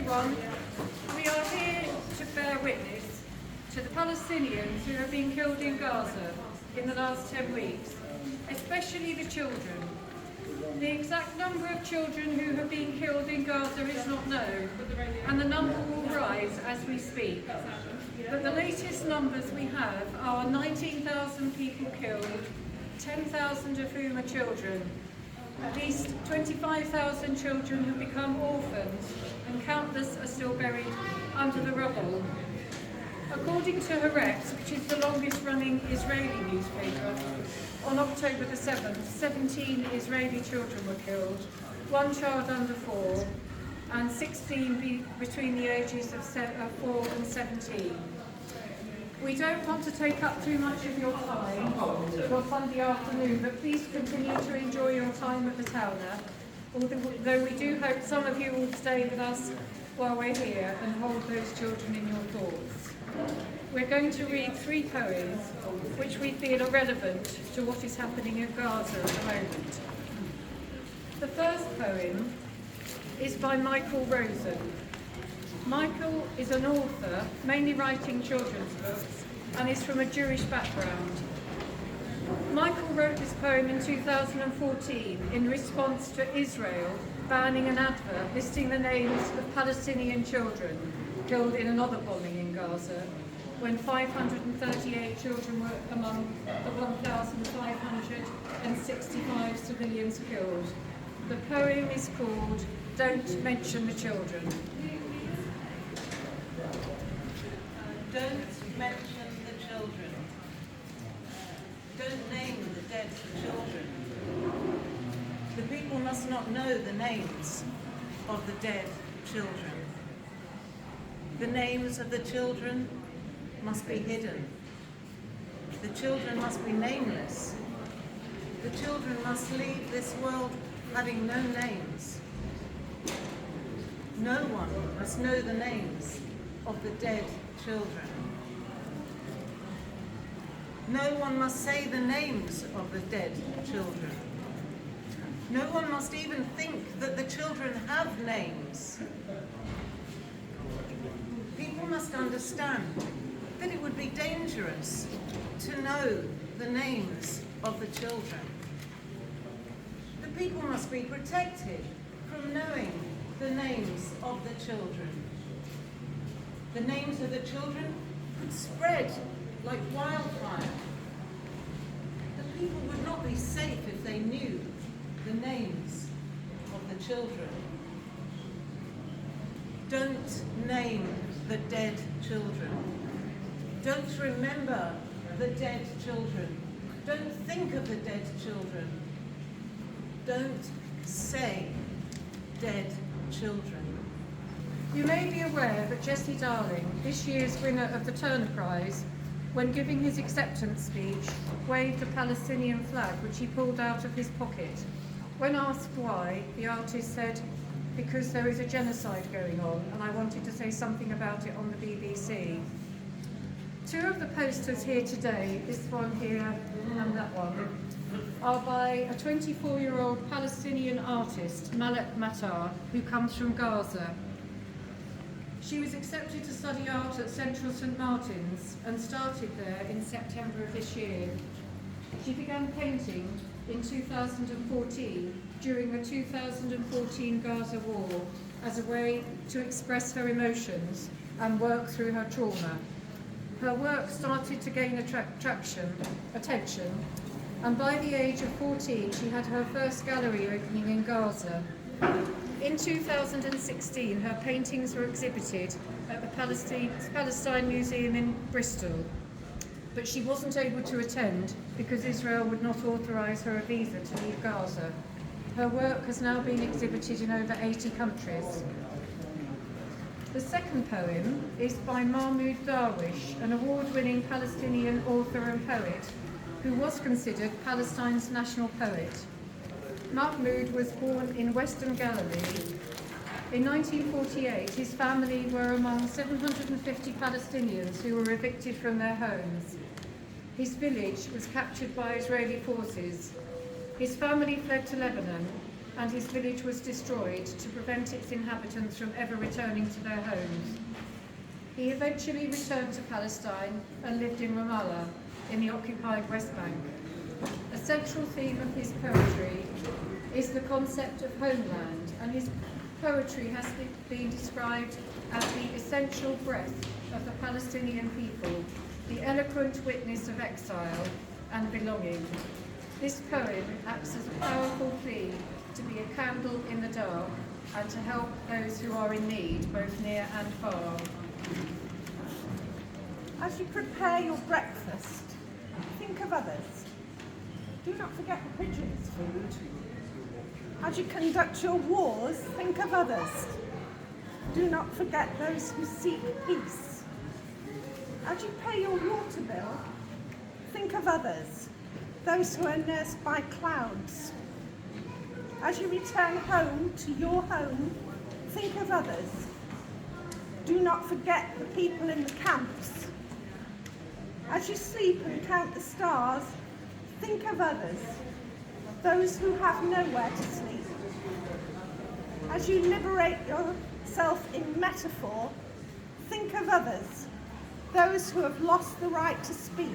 everyone. We are here to bear witness to the Palestinians who have been killed in Gaza in the last 10 weeks, especially the children. The exact number of children who have been killed in Gaza is not known, and the number will rise as we speak. But the latest numbers we have are 19,000 people killed, 10,000 of whom are children. At least 25,000 children have become orphans, and countless are still buried under the rubble. According to Haaretz, which is the longest-running Israeli newspaper, on October the 7th, 17 Israeli children were killed, 1 child under 4, and 16 between the ages of 4 and 17. We don't want to take up too much of your time, your Sunday afternoon, but please continue to enjoy your time at the Towner, although we do hope some of you will stay with us while we're here and hold those children in your thoughts. We're going to read 3 poems which we feel are relevant to what is happening in Gaza at the moment. The first poem is by Michael Rosen. Michael is an author, mainly writing children's books, and is from a Jewish background. Michael wrote this poem in 2014 in response to Israel banning an advert listing the names of Palestinian children killed in another bombing in Gaza, when 538 children were among the 1,565 civilians killed. The poem is called Don't Mention the Children. Don't mention the children. Don't name the dead children. The people must not know the names of the dead children. The names of the children must be hidden. The children must be nameless. The children must leave this world having no names. No one must know the names of the dead children. No one must say the names of the dead children. No one must even think that the children have names. People must understand that it would be dangerous to know the names of the children. The people must be protected from knowing the names of the children. The names of the children could spread like wildfire. The people would not be safe if they knew the names of the children. Don't name the dead children. Don't remember the dead children. Don't think of the dead children. Don't say dead children. You may be aware that Jesse Darling, this year's winner of the Turner Prize, when giving his acceptance speech, waved a Palestinian flag which he pulled out of his pocket. When asked why, the artist said, "Because there is a genocide going on and I wanted to say something about it on the BBC." 2 of the posters here today, this one here and that one, are by a 24-year-old Palestinian artist, Malak Mattar, who comes from Gaza. She was accepted to study art at Central St Martin's and started there in September of this year. She began painting in 2014 during the 2014 Gaza war as a way to express her emotions and work through her trauma. Her work started to gain attention, and by the age of 14 she had her first gallery opening in Gaza. In 2016, her paintings were exhibited at the Palestine Museum in Bristol, but she wasn't able to attend because Israel would not authorise her a visa to leave Gaza. Her work has now been exhibited in over 80 countries. The second poem is by Mahmoud Darwish, an award-winning Palestinian author and poet who was considered Palestine's national poet. Mahmoud was born in Western Galilee. In 1948, his family were among 750 Palestinians who were evicted from their homes. His village was captured by Israeli forces. His family fled to Lebanon, and his village was destroyed to prevent its inhabitants from ever returning to their homes. He eventually returned to Palestine and lived in Ramallah, in the occupied West Bank. A central theme of his poetry is the concept of homeland, and his poetry has been described as the essential breath of the Palestinian people, the eloquent witness of exile and belonging. This poem acts as a powerful plea to be a candle in the dark and to help those who are in need, both near and far. As you prepare your breakfast, think of others. Do not forget the pigeons' food. As you conduct your wars, think of others. Do not forget those who seek peace. As you pay your water bill, think of others, those who are nursed by clouds. As you return home to your home, think of others. Do not forget the people in the camps. As you sleep and count the stars, think of others, those who have nowhere to sleep. As you liberate yourself in metaphor, think of others, those who have lost the right to speak.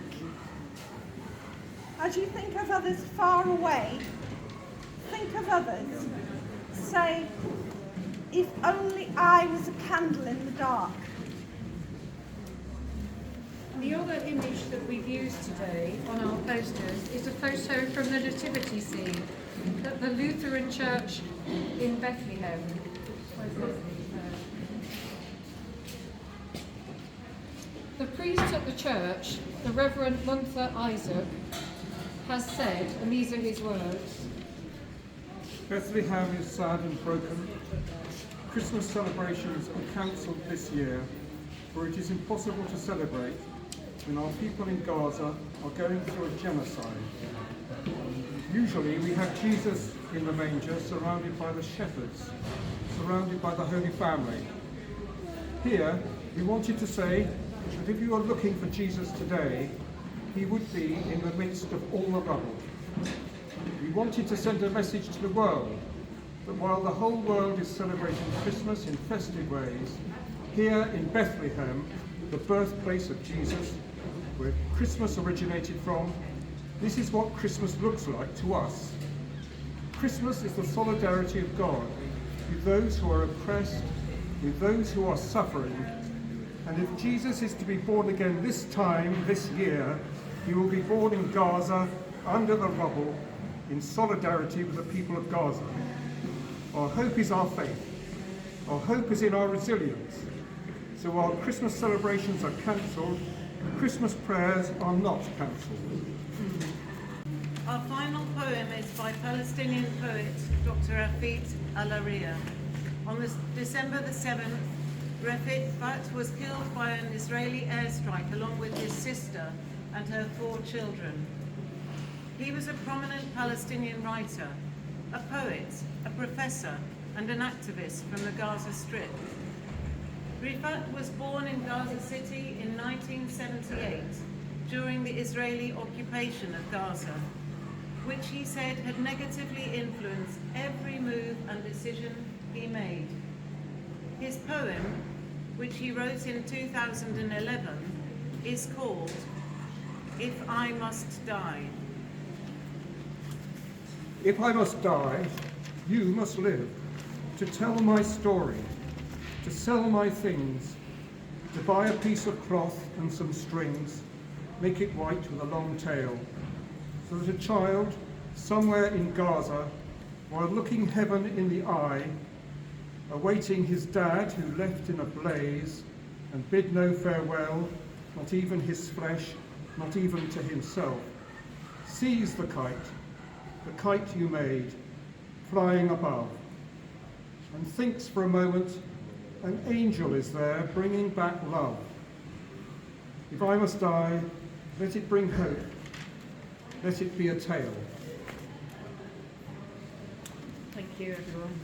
As you think of others far away, think of others. Say, if only I was a candle in the dark. The other image that we've used today on our posters is a photo from the nativity scene at the Lutheran church in Bethlehem. The priest at the church, the Reverend Gunther Isaac, has said, and these are his words: Bethlehem is sad and broken. Christmas celebrations are cancelled this year, for it is impossible to celebrate when our people in Gaza are going through a genocide. Usually we have Jesus in the manger, surrounded by the shepherds, surrounded by the Holy Family. Here, we wanted to say that if you are looking for Jesus today, he would be in the midst of all the rubble. We wanted to send a message to the world that while the whole world is celebrating Christmas in festive ways, here in Bethlehem, the birthplace of Jesus, where Christmas originated from, this is what Christmas looks like to us. Christmas is the solidarity of God with those who are oppressed, with those who are suffering. And if Jesus is to be born again this time, this year, he will be born in Gaza, under the rubble, in solidarity with the people of Gaza. Our hope is our faith. Our hope is in our resilience. So while Christmas celebrations are cancelled, Christmas prayers are not cancelled. Our final poem is by Palestinian poet Dr. Refaat Alareer. On December the 7th, Refaat was killed by an Israeli airstrike along with his sister and her 4 children. He was a prominent Palestinian writer, a poet, a professor, and an activist from the Gaza Strip. Refaat was born in Gaza City in 1978 during the Israeli occupation of Gaza, which he said had negatively influenced every move and decision he made. His poem, which he wrote in 2011, is called If I Must Die. If I must die, you must live, to tell my story, to sell my things, to buy a piece of cloth and some strings, make it white with a long tail, so that a child somewhere in Gaza, while looking heaven in the eye, awaiting his dad who left in a blaze and bid no farewell, not even his flesh, not even to himself, sees the kite you made, flying above, and thinks for a moment an angel is there bringing back love. If I must die, let it bring hope, let it be a tale. Thank you, everyone.